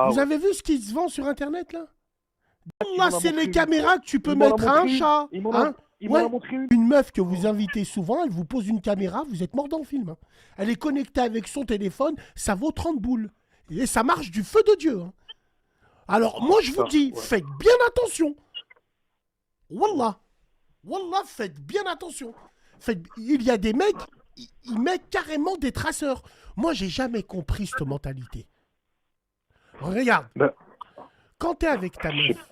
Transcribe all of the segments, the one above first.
Ah Vous ouais. avez vu ce qui se vend sur Internet, là? Il Là, m'en a c'est les montré une fois. caméras que tu peux Il m'en a mettre à un montré une. chat. Hein? Il m'en a Ouais. montré une. Une meuf que vous invitez souvent, elle vous pose une caméra, vous êtes mort dans le film. Hein. Elle est connectée avec son téléphone, ça vaut 30 boules. Et ça marche du feu de Dieu. Hein. Alors, Oh moi, je vous putain, dis, ouais. faites bien attention. Wallah. Wallah, faites bien attention. Il y a des mecs, ils mettent carrément des traceurs. Moi, j'ai jamais compris cette mentalité. Regarde, Ben, quand t'es avec ta je sais- meuf,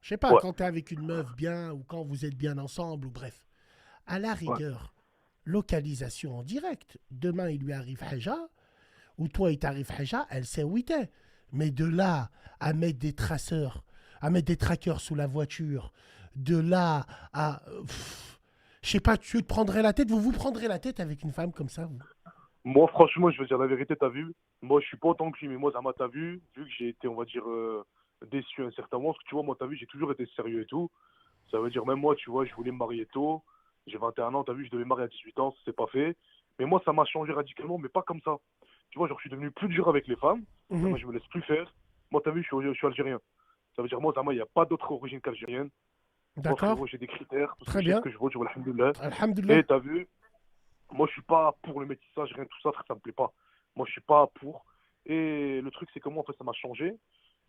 je sais pas, ouais, quand t'es avec une meuf bien ou quand vous êtes bien ensemble ou bref, à la ouais. rigueur, localisation en direct. Demain, il lui arrive Haja, ou toi, il t'arrive Haja, elle sait où il est. Mais de là à mettre des traceurs, à mettre des trackers sous la voiture, de là à. Je sais pas, tu te prendrais la tête, vous vous prendrez la tête avec une femme comme ça, vous. Moi, franchement, je veux dire la vérité, t'as vu? Moi, je suis pas autant que lui, mais moi, Zama, t'as vu que j'ai été, on va dire, déçu à un certain moment, parce que tu vois, moi, t'as vu, j'ai toujours été sérieux et tout. Ça veut dire, même moi, tu vois, je voulais me marier tôt. J'ai 21 ans, t'as vu, je devais me marier à 18 ans, ça s'est pas fait. Mais moi, ça m'a changé radicalement, mais pas comme ça. Tu vois, genre, je suis devenu plus dur avec les femmes. Mhm. Moi, je me laisse plus faire. Moi, t'as vu, je suis algérien. Ça veut dire, moi, Zama, il n'y a pas d'autre origine qu'algérienne. Moi, D'accord. frérot, j'ai des critères, parce que Très je sais ce bien. que je veux, tu vois, alhamdoulilah. Alhamdulillah. Et t'as vu, moi, je suis pas pour le métissage, rien de tout ça, frère, ça me plaît pas. Moi, je suis pas pour. Et le truc, c'est que moi, en fait, ça m'a changé.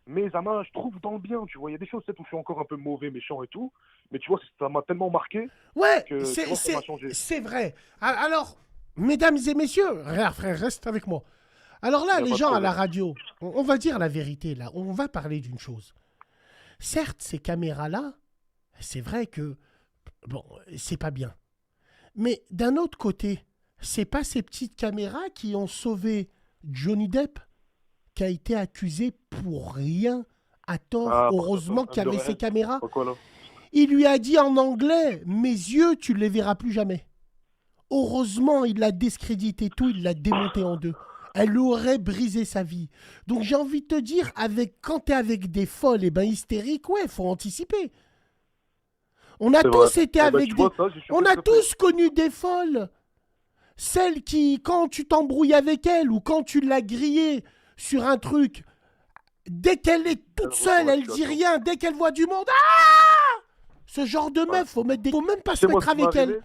Mais Zama, je trouve dans le bien, tu vois. Il y a des choses, peut-être, où je suis encore un peu mauvais, méchant et tout. Mais tu vois, ça m'a tellement marqué Ouais, que, tu vois, ça m'a changé. c'est vrai. Alors, mesdames et messieurs, regarde, frère, reste avec moi. Alors Il là, n'y a les pas de gens à la problème. radio, on va dire la vérité, là. On va parler d'une chose. Certes, ces caméras-là, c'est vrai que, bon, c'est pas bien. Mais d'un autre côté, c'est pas ces petites caméras qui ont sauvé Johnny Depp, qui a été accusé pour rien, à tort. Ah, par Heureusement qu'il y avait Amber ces Heard, caméras. pas quoi, là. Il lui a dit en anglais, mes yeux, tu ne les verras plus jamais. Heureusement, il l'a discrédité tout, il l'a démonté en deux. Elle aurait brisé sa vie. Donc j'ai envie de te dire, quand tu es avec des folles et ben hystériques, ouais, faut anticiper. On a C'est vrai. tous été Eh ben, avec tu des... vois, ça, j'ai On chopé ce a réflexe. tous connu des folles. Celles qui, quand tu t'embrouilles avec elle ou quand tu l'as grillée sur un truc, dès qu'elle est Elle toute ressent seule, la elle dit situation. rien. Dès qu'elle voit du monde, ah, ce genre de Ouais. meuf, faut même pas Tu se sais, moi, mettre ce qui m'est avec elle. arrivé,